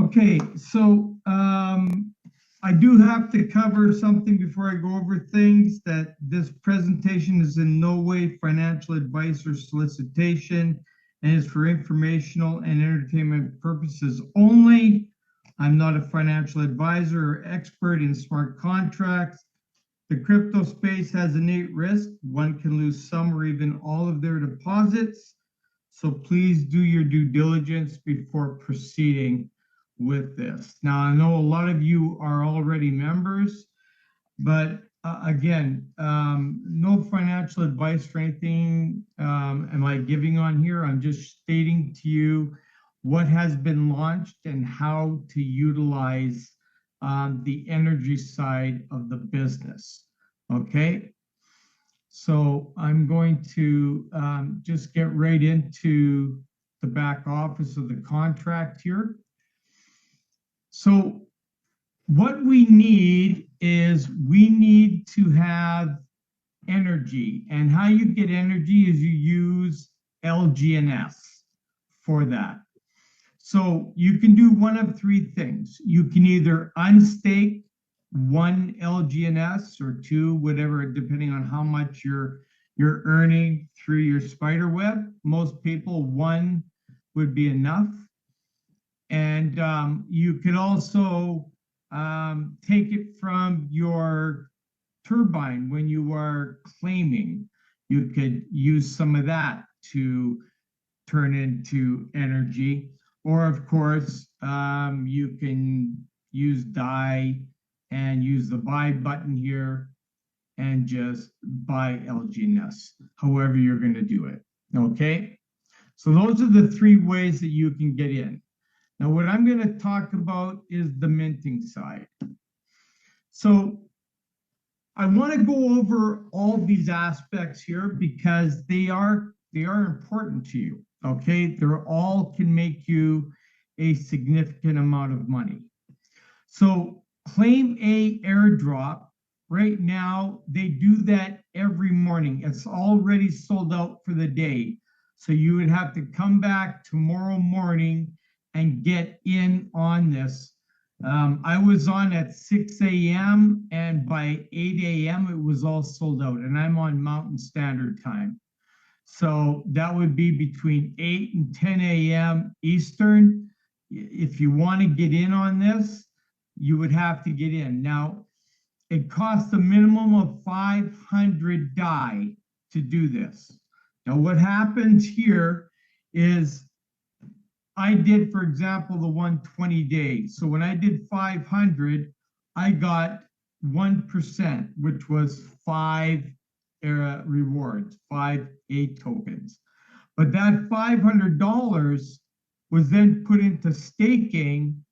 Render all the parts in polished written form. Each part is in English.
Okay, so I do have to cover something before I go over things, that this presentation is in no way financial advice or solicitation and is for informational and entertainment purposes only. I'm not a financial advisor or expert in smart contracts. The crypto space has innate risk. One can lose some or even all of their deposits. So please do your due diligence before proceeding with this. Now, I know a lot of you are already members, but again, no financial advice or anything am I giving on here. I'm just stating to you what has been launched and how to utilize the energy side of the business. Okay. So I'm going to just get right into the back office of the contract here. So what we need is we need to have energy, and how you get energy is you use LGNS for that. So you can do one of three things. You can either unstake one LGNS or two, whatever, depending on how much you're earning through your spider web. Most people, one would be enough. And you could also take it from your turbine when you are claiming. You could use some of that to turn into energy. Or, of course, you can use DAI and use the buy button here and just buy LGNS, however you're going to do it. Okay? So those are the three ways that you can get in. Now, what I'm going to talk about is the minting side. So I want to go over all these aspects here because they are important to you. Okay, they're all can make you a significant amount of money. So claim a airdrop. Right now, they do that every morning. It's already sold out for the day. So you would have to come back tomorrow morning and get in on this. I was on at 6 a.m. and by 8 a.m. it was all sold out, and I'm on Mountain Standard Time. So that would be between 8 and 10 a.m. Eastern. If you want to get in on this, you would have to get in. Now, it costs a minimum of 500 DAI to do this. Now, what happens here is I did, for example, the 120 days. So when I did 500, I got 1%, which was 5 rewards, 5 A tokens. But that $500 was then put into staking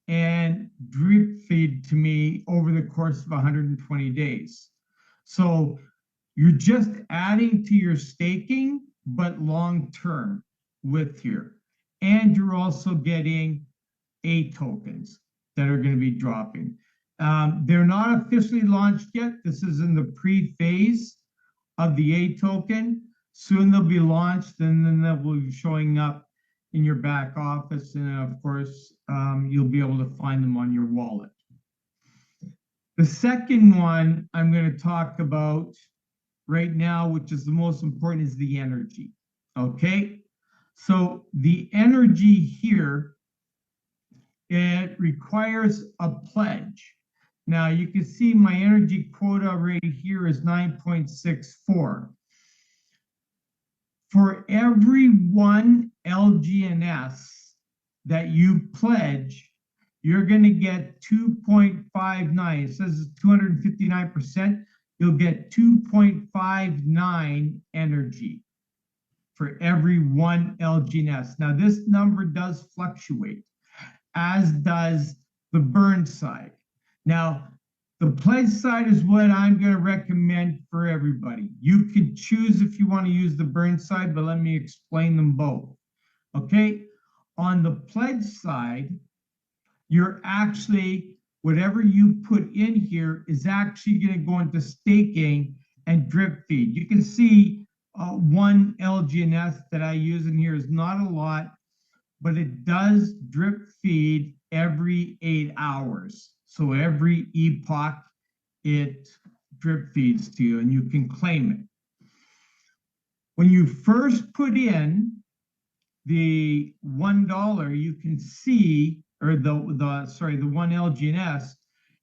and drip feed to me over the course of 120 days. So you're just adding to your staking, but long term with here. And you're also getting A tokens that are going to be dropping. They're not officially launched yet. This is in the pre-phase of the A token. Soon they'll be launched, and then they'll be showing up in your back office. And of course, you'll be able to find them on your wallet. The second one I'm going to talk about right now, which is the most important, is the energy. Okay. So the energy here, it requires a pledge. Now you can see my energy quota right here is 9.64. For every one LGNS that you pledge, you're going to get 2.59. It says it's 259%. You'll get 2.59 energy for every one LGNS. Now, this number does fluctuate, as does the burn side. Now, the pledge side is what I'm going to recommend for everybody. You can choose if you want to use the burn side, but let me explain them both. Okay? On the pledge side, you're actually, whatever you put in here is actually going to go into staking and drip feed. You can see one LGNS that I use in here is not a lot, but it does drip feed every 8 hours. So every epoch, it drip feeds to you and you can claim it. When you first put in the $1, you can see, or the one LGNS,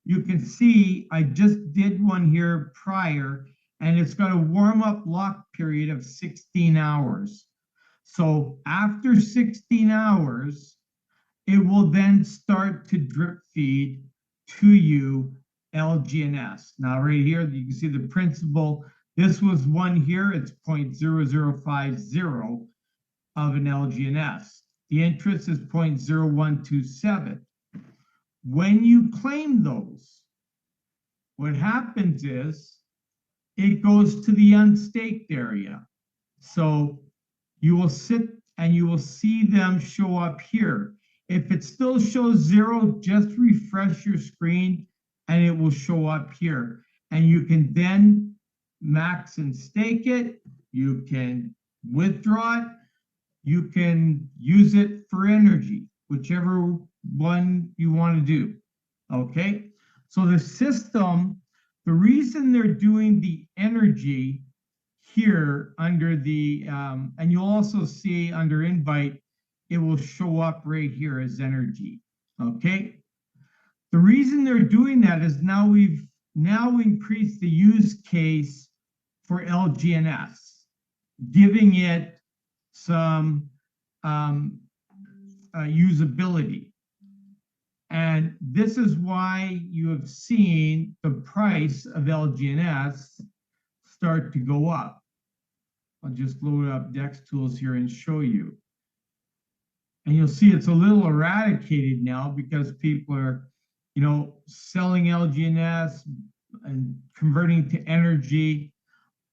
you can see I just did one here prior, and it's got a warm-up lock period of 16 hours. So after 16 hours, it will then start to drip feed to you LGNS. Now right here, you can see the principal. This was one here, it's 0.0050 of an LGNS. The interest is 0.0127. When you claim those, what happens is it goes to the unstaked area. So you will sit and you will see them show up here. If it still shows 0, just refresh your screen and it will show up here. And you can then max and stake it. You can withdraw it. You can use it for energy, whichever one you want to do. Okay? So the system, the reason they're doing the energy here under the, and you'll also see under invite, it will show up right here as energy. Okay? The reason they're doing that is now we've increased the use case for LGNS, giving it some usability. And this is why you have seen the price of LGNS start to go up. I'll just load up Dex Tools here and show you. And you'll see it's a little eradicated now because people are, selling LGNS and converting to energy.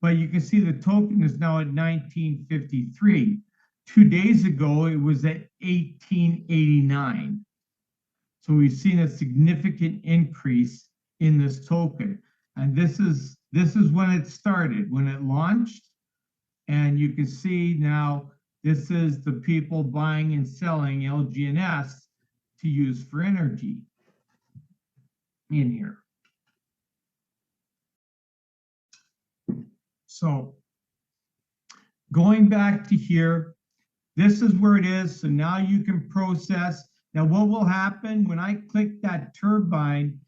But you can see the token is now at 1953. 2 days ago, it was at 1889. So we've seen a significant increase in this token. And this is when it started, when it launched. And you can see now this is the people buying and selling LGNS to use for energy in here. So going back to here, this is where it is. So now you can process. Now what will happen when I click that turbine,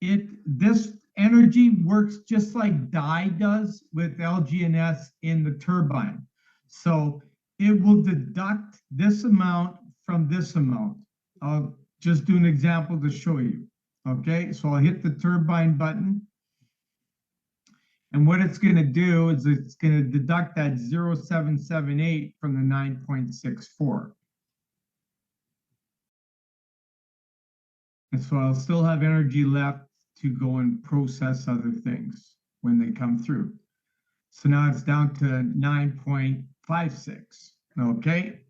this energy works just like DI does with LGNS in the turbine. So it will deduct this amount from this amount. I'll just do an example to show you. Okay, so I'll hit the turbine button. And what it's going to do is it's going to deduct that 0.778 from the 9.64. And so I'll still have energy left to go and process other things when they come through. So now it's down to 9.56. Okay.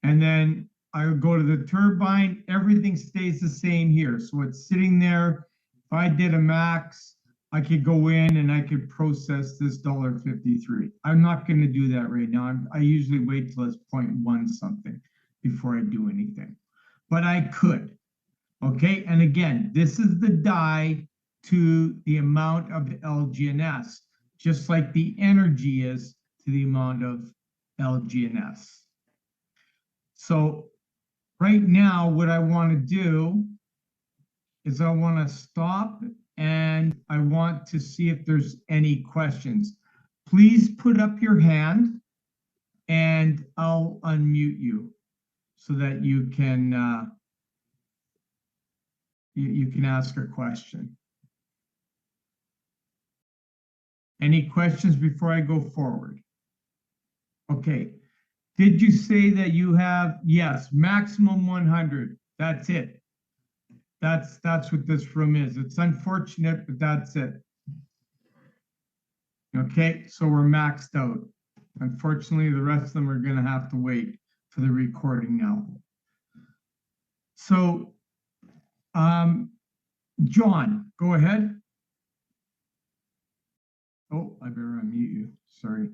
And then I go to the turbine, everything stays the same here. So it's sitting there. If I did a max, I could go in and I could process this $1.53. I'm not going to do that right now. I usually wait till it's 0.1 something before I do anything. But I could. Okay. And again, this is the die to the amount of LGNS, just like the energy is to the amount of LGNS. So right now, what I want to do is I want to stop and I want to see if there's any questions. Please put up your hand and I'll unmute you so that you can ask a question. Any questions before I go forward? Okay. Did you say that you have, yes, maximum 100? That's it. That's what this room is. It's unfortunate, but that's it. Okay, so we're maxed out. Unfortunately, the rest of them are going to have to wait for the recording now. So, John, go ahead. Oh, I better unmute you. Sorry.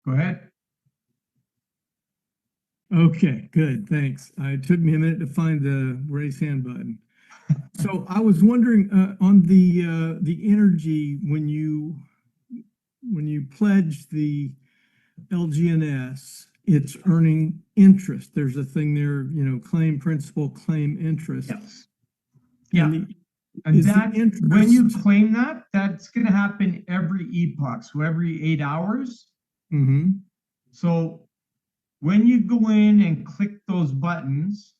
Go ahead. Okay, good, thanks. It took me a minute to find the raise hand button. So I was wondering on the energy when you pledge the LGNS, it's earning interest. There's a thing there, claim principal, claim interest. Yes. Yeah. And Is the that, interest, when you claim that, that's going to happen every epoch, so every 8 hours. So when you go in and click those buttons,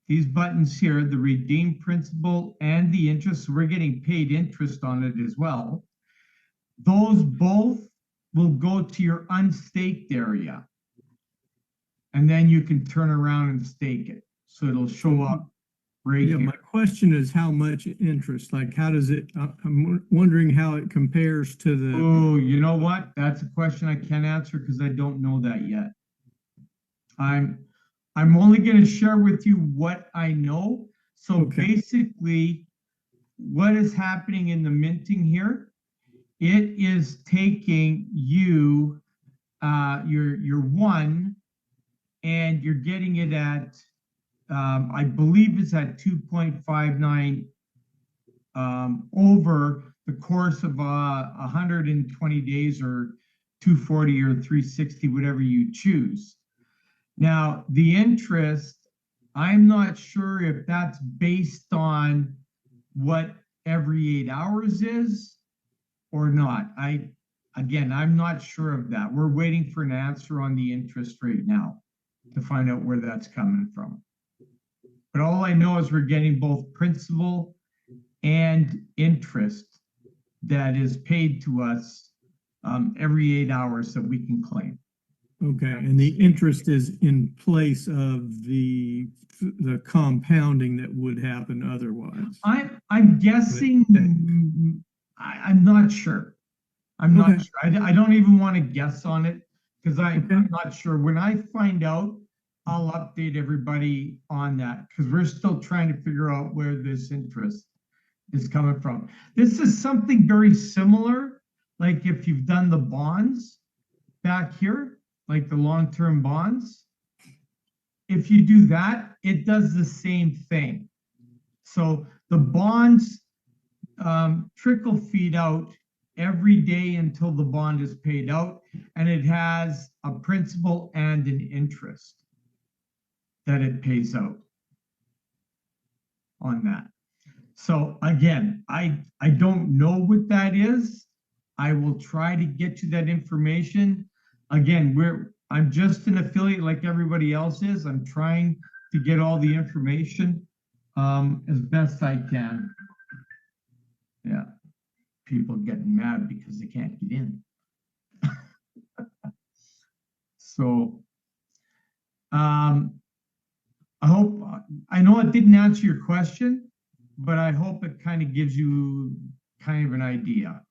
these buttons here, the redeem principal and the interest, so we're getting paid interest on it as well. Those both will go to your unstaked area. And then you can turn around and stake it. So it'll show up right here. My question is how much interest? Like, how does it, I'm wondering how it compares to the. Oh, you know what? That's a question I can't answer because I don't know that yet. I'm only going to share with you what I know. So basically, what is happening in the minting here? It is taking you, your one, and you're getting it at, I believe it's at 2.59 over the course of 120 days or 240 or 360, whatever you choose. Now, the interest, I'm not sure if that's based on what every 8 hours is or not. Again, I'm not sure of that. We're waiting for an answer on the interest rate now to find out where that's coming from. But all I know is we're getting both principal and interest that is paid to us every 8 hours that we can claim. Okay, and the interest is in place of the compounding that would happen otherwise. I'm guessing. I'm not sure. I'm not sure. I don't even want to guess on it because I'm not sure. When I find out, I'll update everybody on that because we're still trying to figure out where this interest is coming from. This is something very similar, like if you've done the bonds back here, like the long-term bonds. If you do that, it does the same thing. So the bonds trickle feed out every day until the bond is paid out, and it has a principal and an interest that it pays out on that. So again, I don't know what that is. I will try to get you that information. Again, I'm just an affiliate like everybody else is. I'm trying to get all the information as best I can. Yeah, people getting mad because they can't get in. So I know it didn't answer your question, but I hope it kind of gives you kind of an idea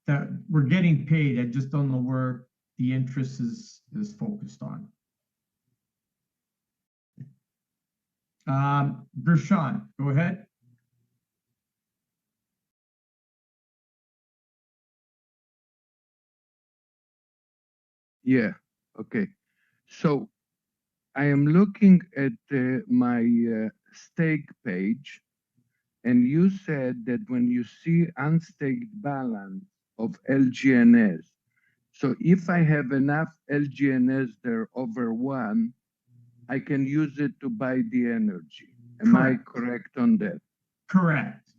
that we're getting paid. I just don't know where the interest is focused on. Gershon, go ahead. Yeah, okay. So I am looking at my stake page, and you said that when you see unstaked balance of LGNS, so if I have enough LGNS there over one, I can use it to buy the energy. Am I correct on that? Correct.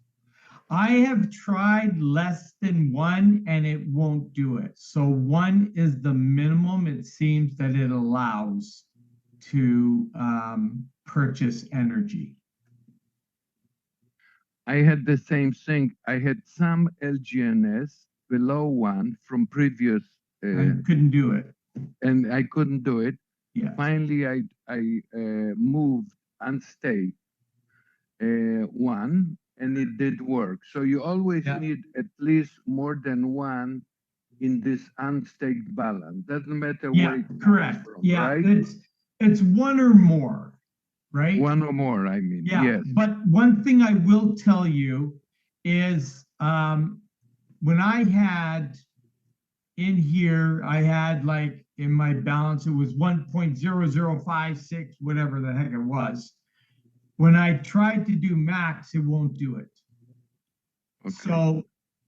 I have tried less than one and it won't do it. So one is the minimum it seems that it allows to purchase energy. I had the same thing. I had some LGNS below one from previous. I couldn't do it. And I couldn't do it. Yeah. Finally, I moved unstaked one, and it did work. So you always need at least more than one in this unstaked balance. Doesn't matter where it comes from, right? It's one or more, right? One or more, I mean. Yes. But one thing I will tell you is when I had in here, I had like in my balance. It was 1.0056, whatever the heck it was. When I tried to do max, it won't do it. Okay. So,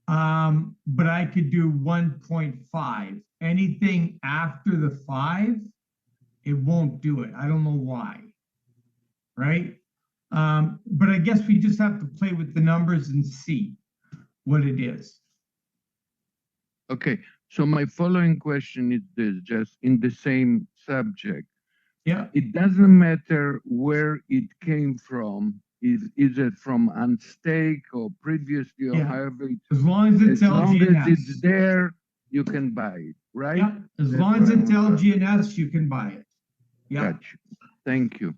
but I could do 1.5. Anything after the 5, it won't do it. I don't know why, right? But I guess we just have to play with the numbers and see what it is. Okay, so my following question is this, just in the same subject. Yeah. It doesn't matter where it came from. Is it from unstake or previously or Yeah. however it, As long as it's as long as LGNS. it's there, you can buy it, right? Yeah. As That's long as what I it's want to- LGNS, you can buy it. Yeah. Gotcha. Thank you.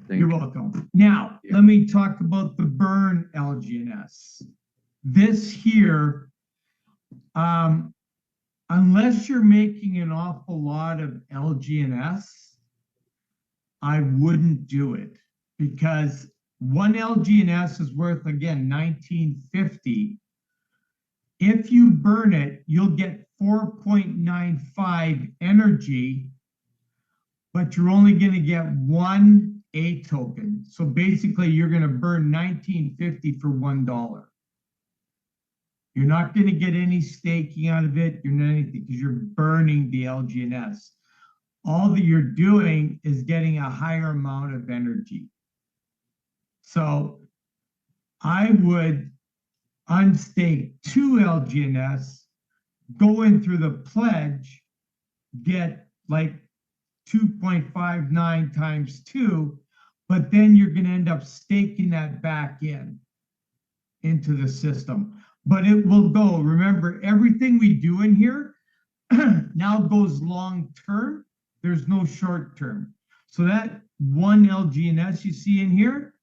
Thank You're you. welcome. Now, Yeah. let me talk about the burn LGNS. This here, unless you're making an awful lot of LGNS, I wouldn't do it, because one LGNS is worth, again, $19.50. If you burn it, you'll get 4.95 energy, but you're only going to get one A token. So basically, you're going to burn $19.50 for $1. You're not going to get any staking out of it. You're not anything, because you're burning the LGNS. All that you're doing is getting a higher amount of energy. So I would unstake 2 LGNS, go in through the pledge, get like 2.59 times 2, but then you're going to end up staking that back into the system. But it will go. Remember, everything we do in here now goes long term. There's no short term. So that one LGNS you see in here,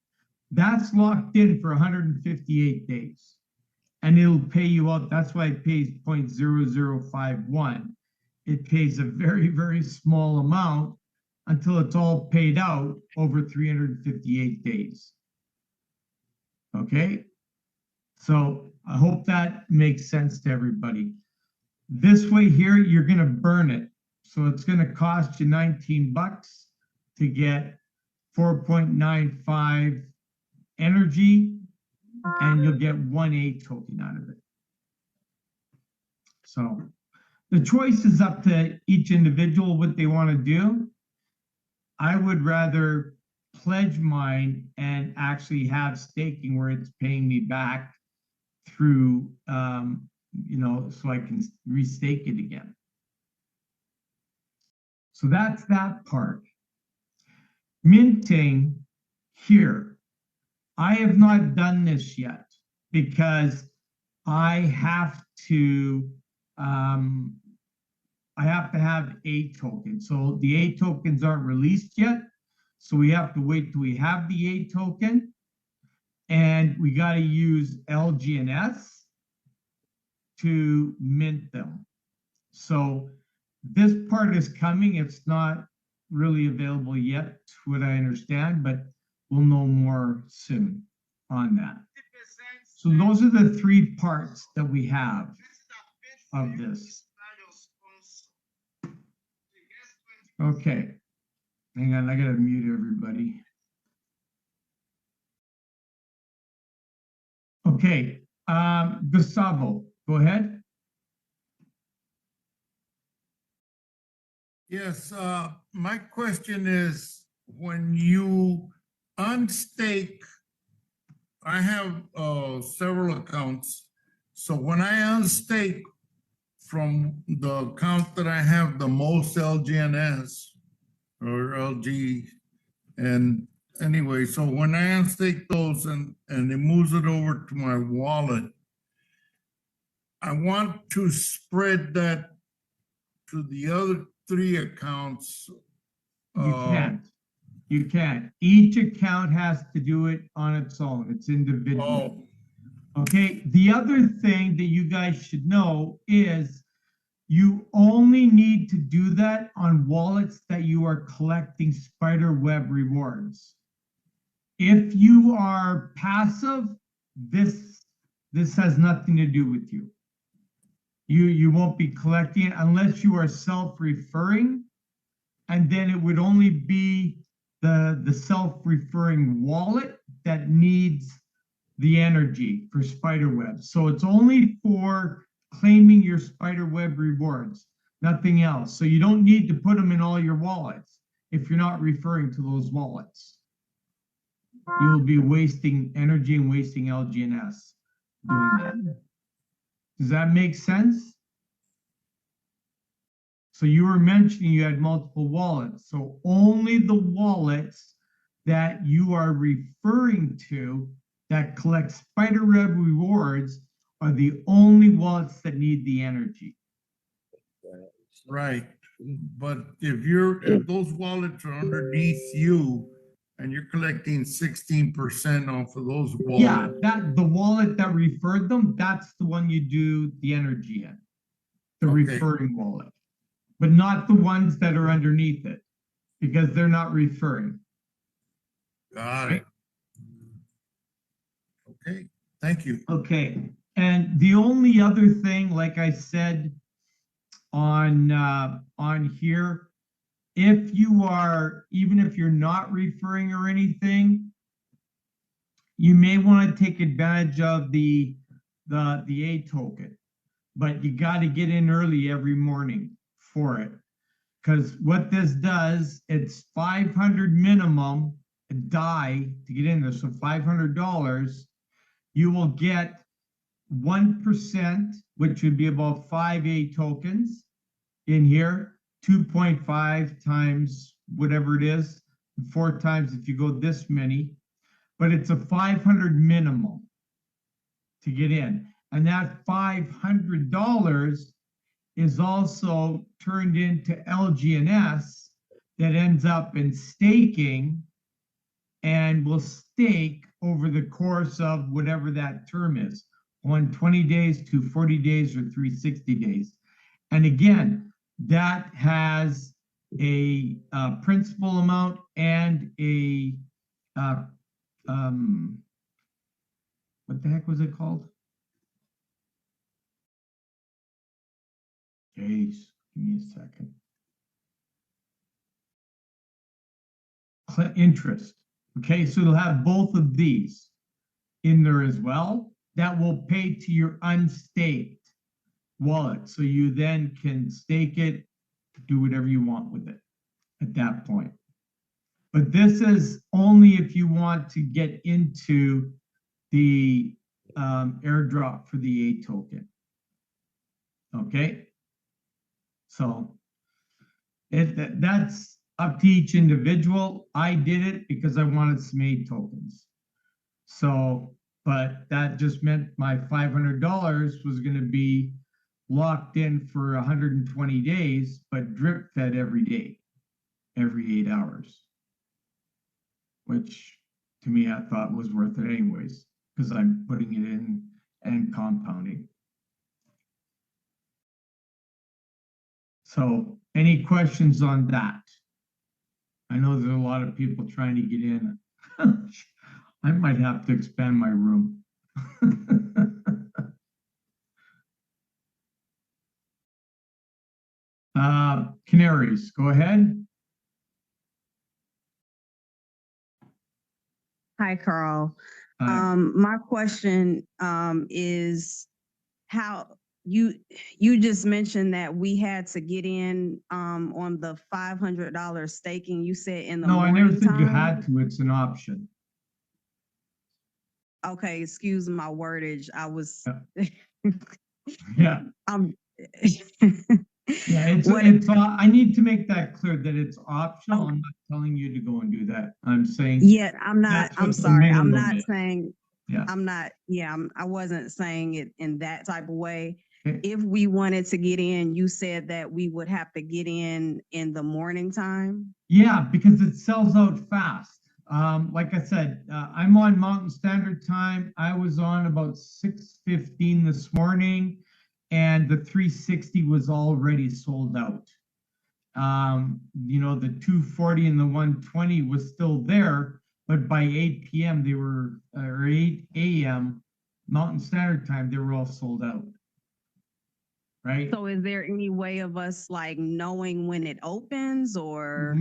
that's locked in for 158 days. And it'll pay you out. That's why it pays 0.0051. It pays a very, very small amount until it's all paid out over 358 days. Okay? So I hope that makes sense to everybody. This way here, you're going to burn it. So it's going to cost you 19 bucks to get 4.95 energy, and you'll get 1 A token out of it. So the choice is up to each individual what they want to do. I would rather pledge mine and actually have staking where it's paying me back through, so I can restake it again. So that's that part. Minting here. I have not done this yet because I have to have A tokens. So the A tokens aren't released yet. So we have to wait till we have the A token. And we got to use LGNS to mint them. So this part is coming. It's not really available yet, what I understand, but we'll know more soon on that. So those are the 3 parts that we have of this. Okay. Hang on, I gotta mute everybody. Okay, Gustavo, go ahead. Yes, my question is, when you unstake, I have several accounts. So when I unstake from the account that I have the most LGNS or LG, and anyway, so when I unstake those and it moves it over to my wallet, I want to spread that to the other 3 accounts. You can't. You can't. Each account has to do it on its own. It's individual. Okay. The other thing that you guys should know is you only need to do that on wallets that you are collecting spider web rewards. If you are passive, this has nothing to do with you. You won't be collecting it unless you are self-referring, and then it would only be the self-referring wallet that needs the energy for spiderweb. So it's only for claiming your spiderweb rewards, nothing else. So you don't need to put them in all your wallets if you're not referring to those wallets. You will be wasting energy and wasting LGNS doing that. Does that make sense? So you were mentioning you had multiple wallets. So only the wallets that you are referring to that collect spiderweb rewards are the only wallets that need the energy. Right, but if those wallets are underneath you and you're collecting 16% off of those wallets. Yeah, the wallet that referred them, that's the one you do the energy in, the referring wallet, but not the ones that are underneath it because they're not referring. Got it. Okay, thank you. Okay, and the only other thing, like I said on here, if you are, even if you're not referring or anything, you may want to take advantage of the A token, but you got to get in early every morning for it. Because what this does, it's 500 minimum die to get in there. So $500, you will get 1%, which would be about 5 A tokens in here, 2.5 times whatever it is, 4 times if you go this many, but it's a 500 minimum to get in. And that $500 is also turned into LGNS that ends up in staking and will stake over the course of whatever that term is, 120 days, 240 days, or 360 days. And again, that has a principal amount and a what the heck was it called? Jeez, give me a second. Interest. Okay, so it'll have both of these in there as well. That will pay to your unstaked wallet. So you then can stake it, do whatever you want with it at that point. But this is only if you want to get into the airdrop for the A token. Okay, so that's up to each individual. I did it because I wanted some A tokens. So, but that just meant my $500 was going to be locked in for 120 days, but drip fed every day, every 8 hours, which to me I thought was worth it anyways, because I'm putting it in and compounding. So any questions on that? I know there's a lot of people trying to get in. I might have to expand my room. Canaries, go ahead. Hi, Carl. Hi. My question is how you just mentioned that we had to get in on the $500 staking. You said in the No, I morning never said you time? had to. It's an option. Okay, excuse my wordage. I was Yeah. Yeah, it's I need to make that clear that it's optional. Okay. I'm not telling you to go and do that. I'm saying Yeah, I'm not. that's I'm what the sorry. I'm minimum not is. saying. Yeah. I'm not. Yeah, I wasn't saying it in that type of way. Okay. If we wanted to get in, you said that we would have to get in the morning time. Yeah, because it sells out fast. Like I said, I'm on Mountain Standard Time. I was on about 6:15 this morning, and the 360 was already sold out. You know, the 240 and the 120 was still there, but by 8 p.m. they were, or 8 a.m. Mountain Standard Time, they were all sold out. right? So is there any way of us like knowing when it opens or?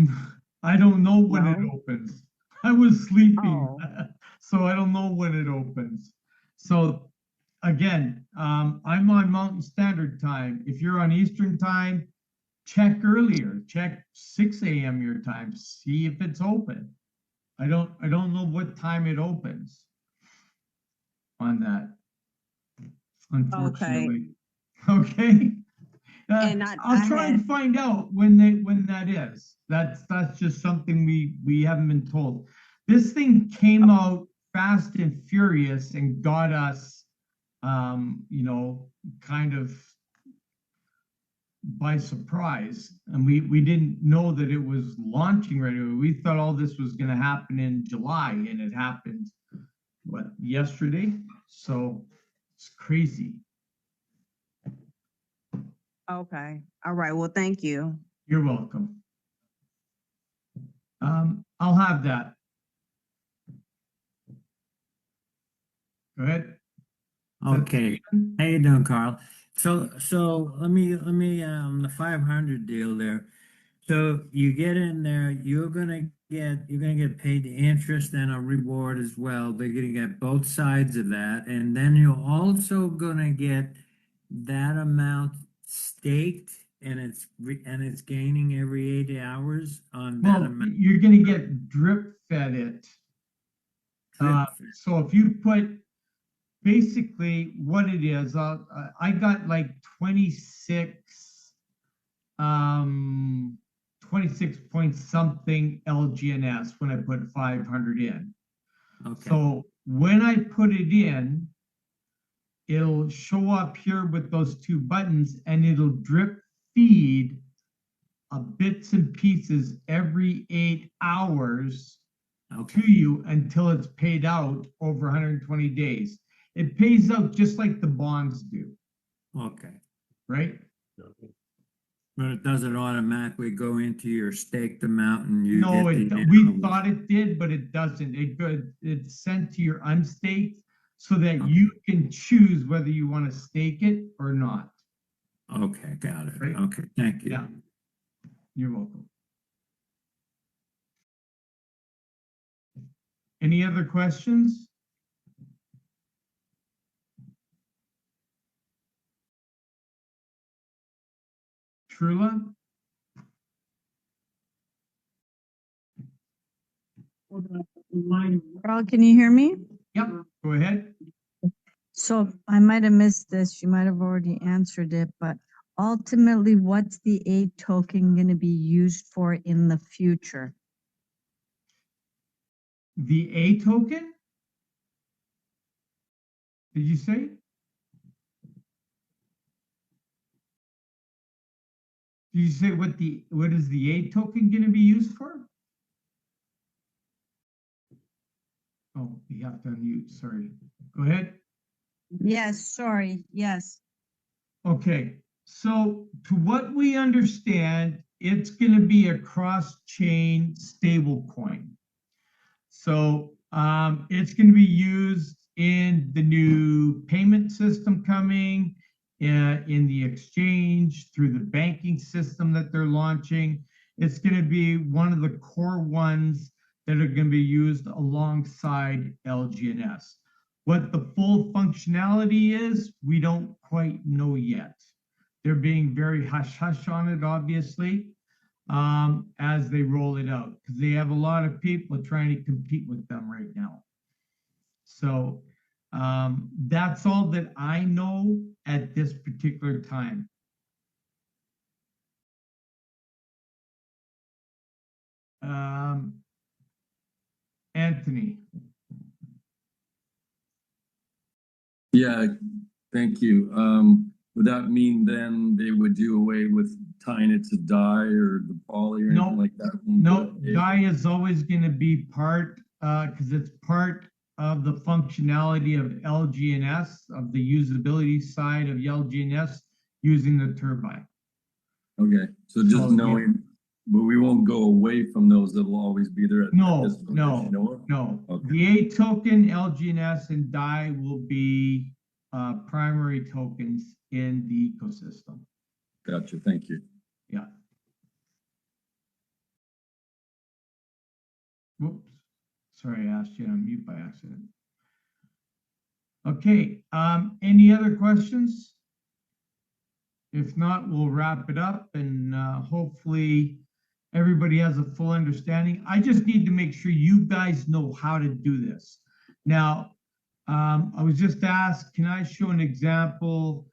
I don't know when it No? opens. I was sleeping, Oh, so I don't know when it opens. So again, I'm on Mountain Standard Time. If you're on Eastern Time, check earlier. Check 6 a.m. your time. See if it's open. I don't know what time it opens on that, okay. unfortunately. Okay. And I'll try and find out when that is. That's just something we haven't been told. This thing came out fast and furious and got us, you know, kind of by surprise, and we didn't know that it was launching right away. We thought all this was going to happen in July, and it happened what, yesterday. So it's crazy. Okay. All right. Well, thank you. You're welcome. I'll have that. Go ahead. Okay, how you doing, Carl? So let me the 500 deal there. So you get in there, you're gonna get paid the interest and a reward as well. They're gonna get both sides of that, and then you're also gonna get that amount staked, and it's gaining every 8 hours on that Well, amount. you're going to get drip fed it. So if you put basically what it is, I got like 26 point something LGNS when I put 500 in. Okay. So when I put it in, it'll show up here with those two buttons, and it'll drip feed bits and pieces every 8 hours Okay. to you until it's paid out over 120 days. It pays out just like the bonds do, Okay. right? But it doesn't automatically go into your staked amount and you No, get the we hours. thought it did, but it doesn't. It's sent to your unstaked so that Okay. you can choose whether you want to stake it or not. Okay, got it. Right. Okay, thank you. Yeah. You're welcome. Any other questions? Trula? Carl, can you hear me? Yep, go ahead. So I might have missed this. You might have already answered it, but ultimately, what's the A token going to be used for in the future? The A token? Did you say? Did you say what is the A token going to be used for? Oh, you have to unmute, sorry. Go ahead. Yes, sorry. Yes. Okay, so to what we understand, it's going to be a cross-chain stable coin. So it's going to be used in the new payment system coming, in the exchange, through the banking system that they're launching. It's going to be one of the core ones that are going to be used alongside LGNS. What the full functionality is, we don't quite know yet. They're being very hush-hush on it, obviously, as they roll it out, because they have a lot of people trying to compete with them right now. So that's all that I know at this particular time. Anthony. Yeah, thank you. Would that mean then they would do away with tying it to die or the poly or anything like that? No, die is always going to be part, because it's part of the functionality of LGNS, of the usability side of LGNS using the turbine. Okay, so just So, knowing, but we won't go away from those. That'll always be there. No. Okay. The A token, LGNS, and DAI will be primary tokens in the ecosystem. Gotcha, thank you. Yeah. Whoops. Sorry, I asked you to unmute by accident. Okay, any other questions? If not, we'll wrap it up and hopefully everybody has a full understanding. I just need to make sure you guys know how to do this. Now, I was just asked, can I show an example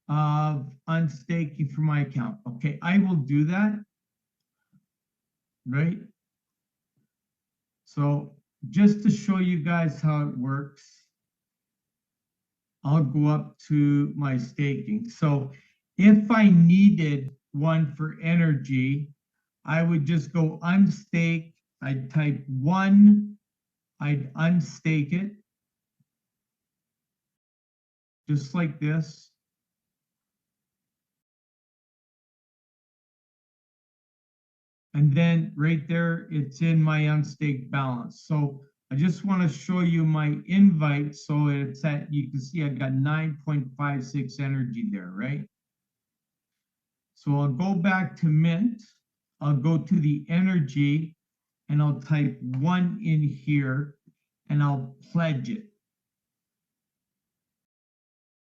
of unstaking for my account? Okay, I will do that. Right? So just to show you guys how it works, I'll go up to my staking. So if I needed one for energy, I would just go unstake. I'd type 1, I'd unstake it, just like this. And then right there, it's in my unstaked balance. So I just want to show you my invite. So it's at, you can see I got 9.56 energy there, right? So I'll go back to Mint. I'll go to the energy and I'll type 1 in here and I'll pledge it.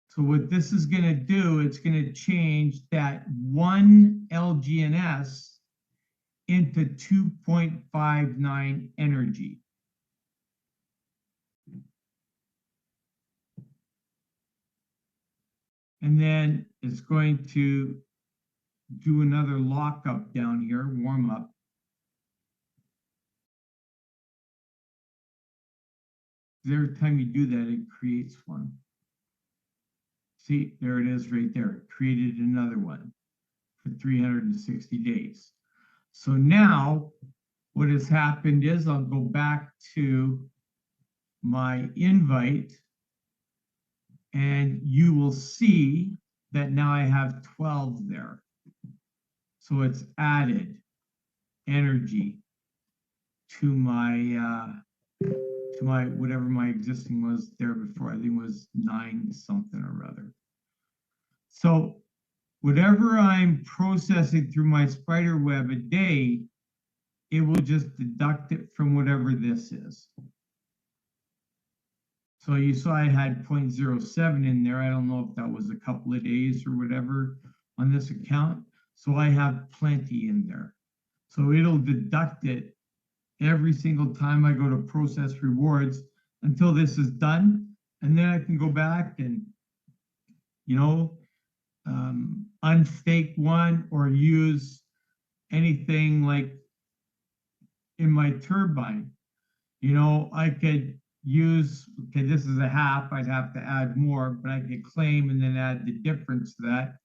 So what this is going to do, it's going to change that 1 LGNS into 2.59 energy. And then it's going to do another lockup down here, warm up. Every time you do that, it creates one. See, there it is right there. It created another one for 360 days. So now what has happened is I'll go back to my invite and you will see that now I have 12 there. So it's added energy to my whatever my existing was there before. I think it was 9 something or other. So whatever I'm processing through my spider web a day, it will just deduct it from whatever this is. So you saw I had 0.07 in there. I don't know if that was a couple of days or whatever on this account. So I have plenty in there. So it'll deduct it every single time I go to process rewards until this is done. And then I can go back and, you know, unstake one or use anything like in my turbine. You know, I could use, okay, this is a half, I'd have to add more, but I could claim and then add the difference to that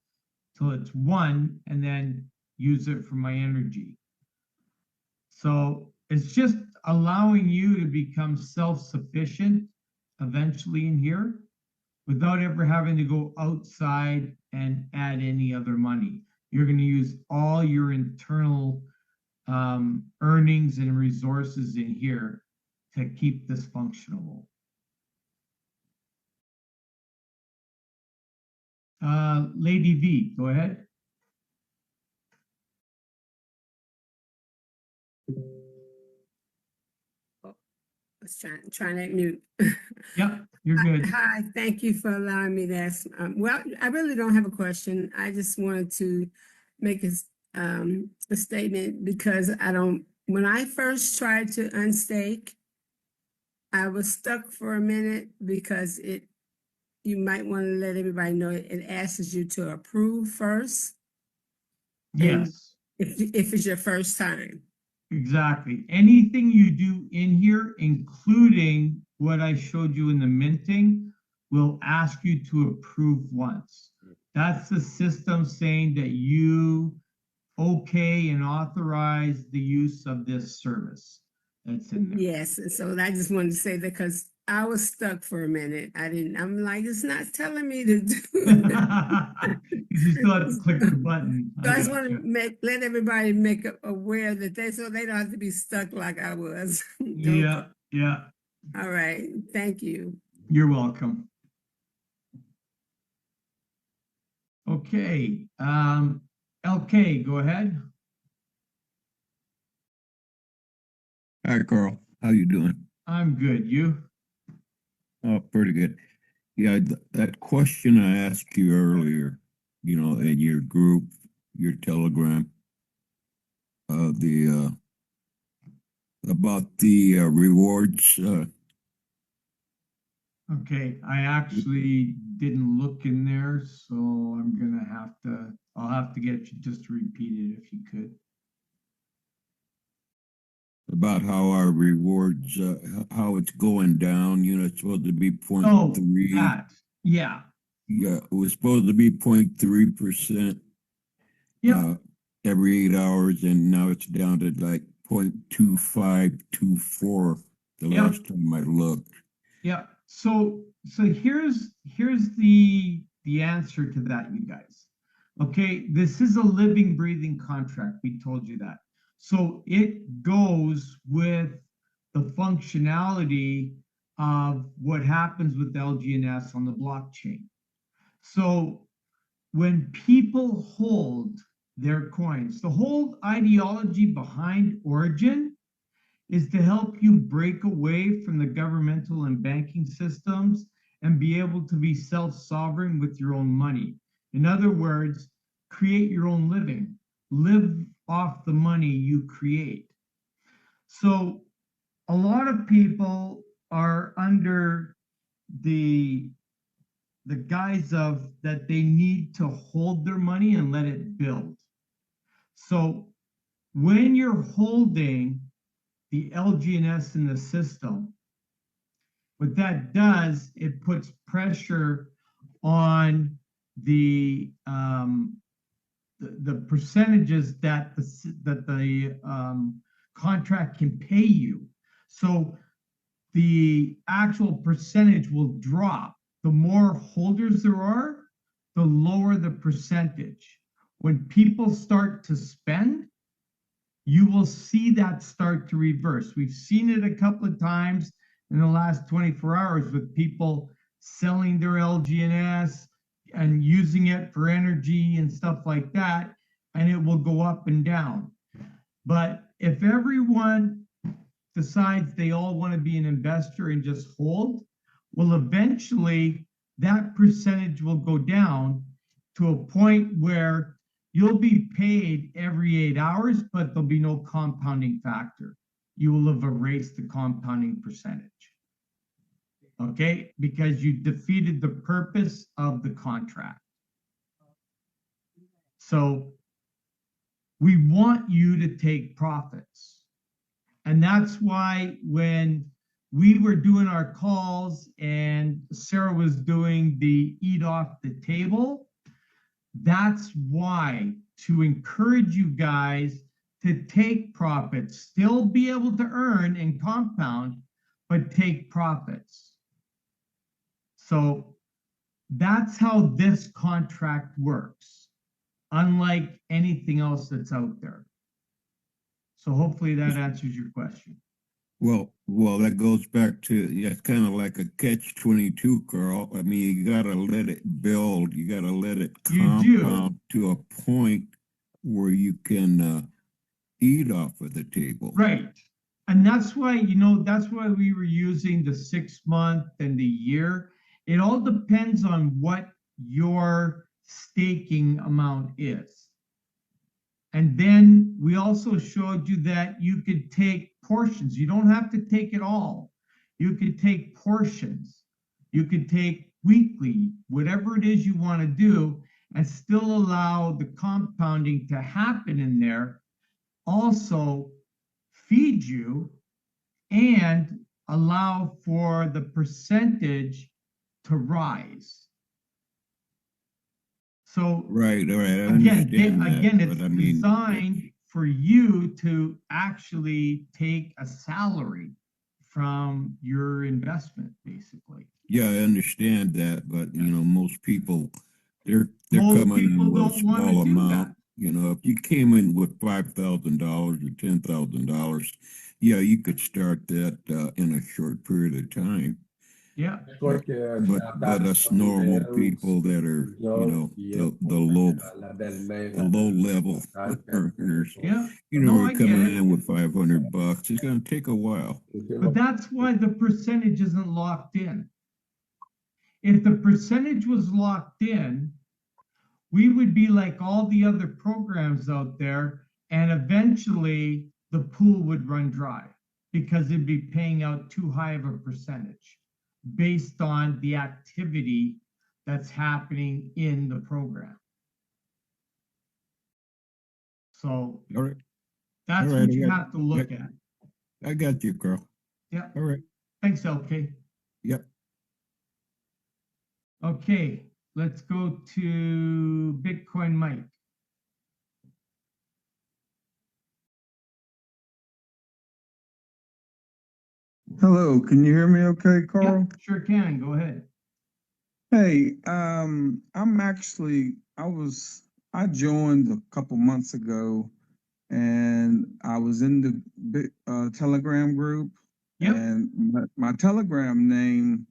till it's 1 and then use it for my energy. So it's just allowing you to become self-sufficient eventually in here without ever having to go outside and add any other money. You're going to use all your internal earnings and resources in here to keep this functional. Lady V, go ahead. I was trying to mute. Yep, you're good. Hi, thank you for allowing me to ask. Well, I really don't have a question. I just wanted to make a statement because when I first tried to unstake, I was stuck for a minute because you might want to let everybody know it asks you to approve first. Yes. If it's your first time. Exactly. Anything you do in here, including what I showed you in the minting, will ask you to approve once. That's the system saying that you okay and authorize the use of this service that's in there. Yes, and so I just wanted to say that because I was stuck for a minute. I'm like, it's not telling me to do it. You still have to click the button. So I just want to let everybody make aware that so they don't have to be stuck like I was. Yeah, yeah. All right, thank you. You're welcome. Okay, LK, go ahead. Hi, Carl. How you doing? I'm good. You? Oh, pretty good. Yeah, that question I asked you earlier, in your group, your Telegram, the about the rewards. Okay, I actually didn't look in there, so I'll have to get you just to repeat it if you could. About how our rewards, how it's going down. It's supposed to be Oh, 0.3. that, yeah. Yeah, it was supposed to be 0.3%. Yeah. Every 8 hours, and now it's down to like 0.2524 the Yeah. last time I looked. Yeah. So here's the answer to that, you guys. Okay, this is a living, breathing contract. We told you that. So it goes with the functionality of what happens with LGNS on the blockchain. So when people hold their coins, the whole ideology behind Origin is to help you break away from the governmental and banking systems and be able to be self-sovereign with your own money. In other words, create your own living, live off the money you create. So a lot of people are under the guise of that they need to hold their money and let it build. So when you're holding the LGNS in the system, what that does, it puts pressure on the percentages that the contract can pay you. So the actual percentage will drop. The more holders there are, the lower the percentage. When people start to spend, you will see that start to reverse. We've seen it a couple of times in the last 24 hours with people selling their LGNS and using it for energy and stuff like that, and it will go up and down. But if everyone decides they all want to be an investor and just hold, well, eventually that percentage will go down to a point where you'll be paid every 8 hours, but there'll be no compounding factor. You will have erased the compounding percentage. Okay? Because you defeated the purpose of the contract. So we want you to take profits. And that's why when we were doing our calls and Sarah was doing the eat off the table, that's why, to encourage you guys to take profits, still be able to earn and compound, but take profits. So that's how this contract works, unlike anything else that's out there. So hopefully that answers your question. Well, that goes back to, yeah, it's kind of like a catch-22, Carl. I mean, you got to let it build. You got to let it compound to a point where you can eat off of the table. Right. And that's why, that's why we were using the 6 month and the year. It all depends on what your staking amount is. And then we also showed you that you could take portions. You don't have to take it all. You could take portions. You could take weekly, whatever it is you want to do, and still allow the compounding to happen in there. Also feed you and allow for the percentage to rise. So right, I again, understand it's designed for you to actually take a salary from your investment, basically. Yeah, I understand that, but most people, they're coming in with a small amount. If you came in with $5,000 or $10,000, yeah, you could start that in a short period of time. Yeah. but us normal people that are, the low level earners, Yeah. we're I get coming it. in with $500. It's going to take a while. But that's why the percentage isn't locked in. If the percentage was locked in, we would be like all the other programs out there, and eventually the pool would run dry because it'd be paying out too high of a percentage based on the activity that's happening in the program. So All right. that's All right, what you have to look at. I got you, Carl. Yeah. All right. Thanks, LK. Yep. Okay, let's go to Bitcoin Mike. Hello, can you hear me okay, Carl? Yeah, sure can. Go ahead. Hey, I joined a couple months ago and I was in the Telegram group. Yep. And my Telegram name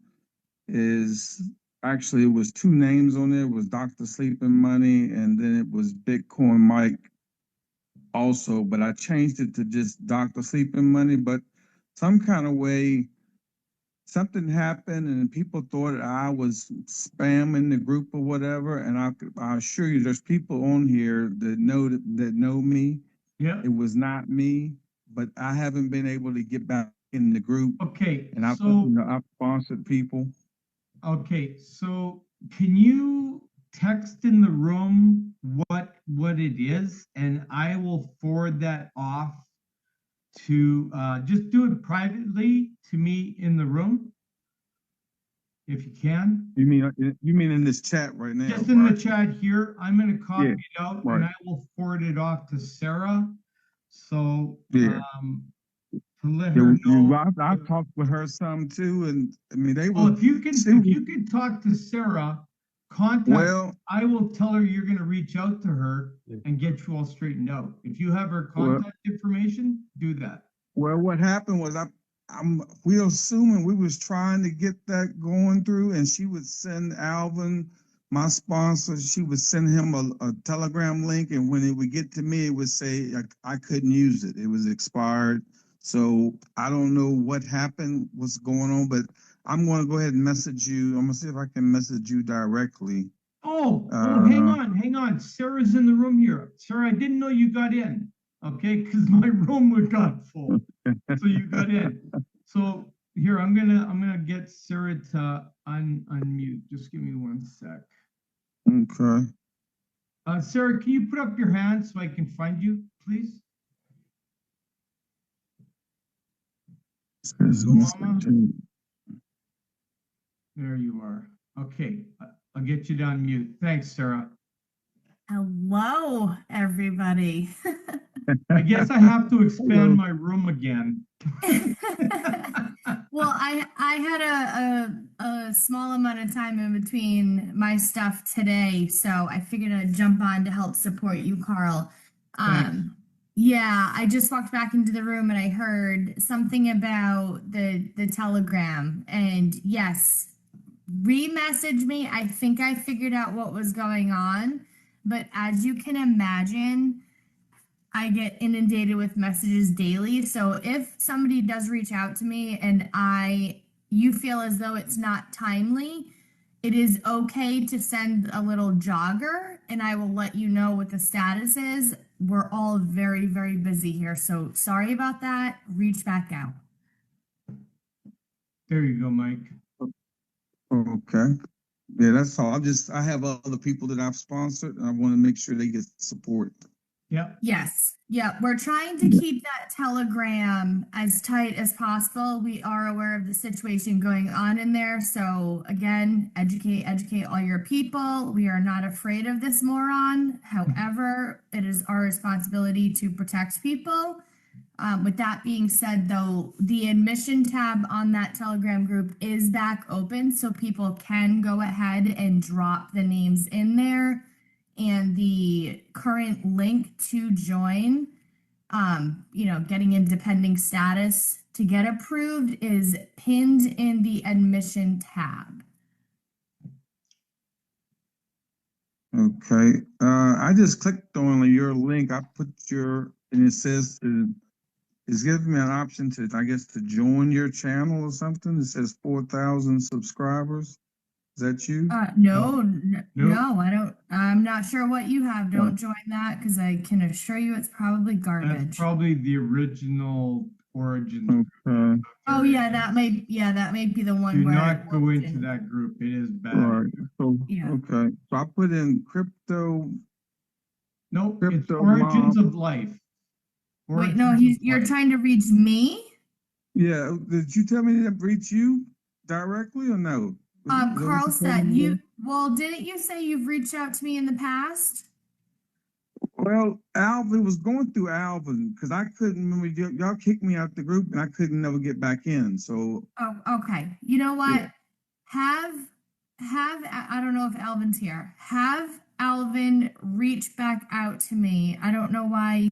is actually, it was two names on there. It was Dr. Sleeping Money, and then it was Bitcoin Mike also, but I changed it to just Dr. Sleeping Money. But some kind of way, something happened and people thought I was spamming the group or whatever. And I assure you, there's people on here that know me. Yeah. It was not me, but I haven't been able to get back in the group. Okay. And I've sponsored people. Okay, so can you text in the room what it is, and I will forward that off to just do it privately to me in the room, if you can. You mean in this chat right now? Just in the chat here. I'm going to copy it out, right. and I will forward it off to Sarah. So Yeah. to let her know. I talked with her some too, and I mean they were. Well, if you can talk to Sarah, I will tell her you're going to reach out to her and get you all straightened out. If you have her contact information, do that. Well, what happened was we assuming we was trying to get that going through, and she would send Alvin, my sponsor, she would send him a Telegram link, and when it would get to me, it would say I couldn't use it. It was expired. So I don't know what happened, what's going on, but I'm going to go ahead and message you. I'm going to see if I can message you directly. Hang on. Sarah's in the room here. Sarah, I didn't know you got in. Okay, because my room got full, so you got in. So here, I'm gonna get Sarah to unmute. Just give me 1 sec. Okay. Sarah, can you put up your hand so I can find you, please? There you are. Okay, I'll get you to unmute. Thanks, Sarah. Hello, everybody. I guess I have to expand my room again. Well, I had a small amount of time in between my stuff today, so I figured I'd jump on to help support you, Carl. Yeah, I just walked back into the room and I heard something about the Telegram, and yes, re-message me. I think I figured out what was going on, but as you can imagine, I get inundated with messages daily. So if somebody does reach out to me and you feel as though it's not timely, it is okay to send a little jogger and I will let you know what the status is. We're all very, very busy here. So sorry about that. Reach back out. There you go, Mike. Okay. Yeah, that's all. I have other people that I've sponsored, and I want to make sure they get support. Yeah. Yes. Yeah. We're trying to keep that Telegram as tight as possible. We are aware of the situation going on in there. So again, educate all your people. We are not afraid of this moron. However, it is our responsibility to protect people. With that being said, though, the admission tab on that Telegram group is back open, so people can go ahead and drop the names in there. And the current link to join, getting into pending status to get approved is pinned in the admission tab. Okay, I just clicked on your link. I put and it says it's giving me an option to, I guess, to join your channel or something. It says 4,000 subscribers. Is that you? No, I don't. I'm not sure what you have. Don't join that because I can assure you it's probably garbage. That's probably the original origin. Okay. Oh yeah, that may be the one Do where not go into that group. It is bad. All right. So, Yeah. okay. So I put in crypto. Nope, it's Crypto origins mob. of life. Wait, no, Origins of you're life. trying to reach me? Yeah. Did you tell me to reach you directly or no? Is that what Carl you told said me to do? didn't you say you've reached out to me in the past? Well, Alvin was going through Alvin because I couldn't remember. Y'all kicked me out the group and I couldn't never get back in. So, Oh, okay. You know what? Yeah. I don't know if Alvin's here. Have Alvin reach back out to me. I don't know why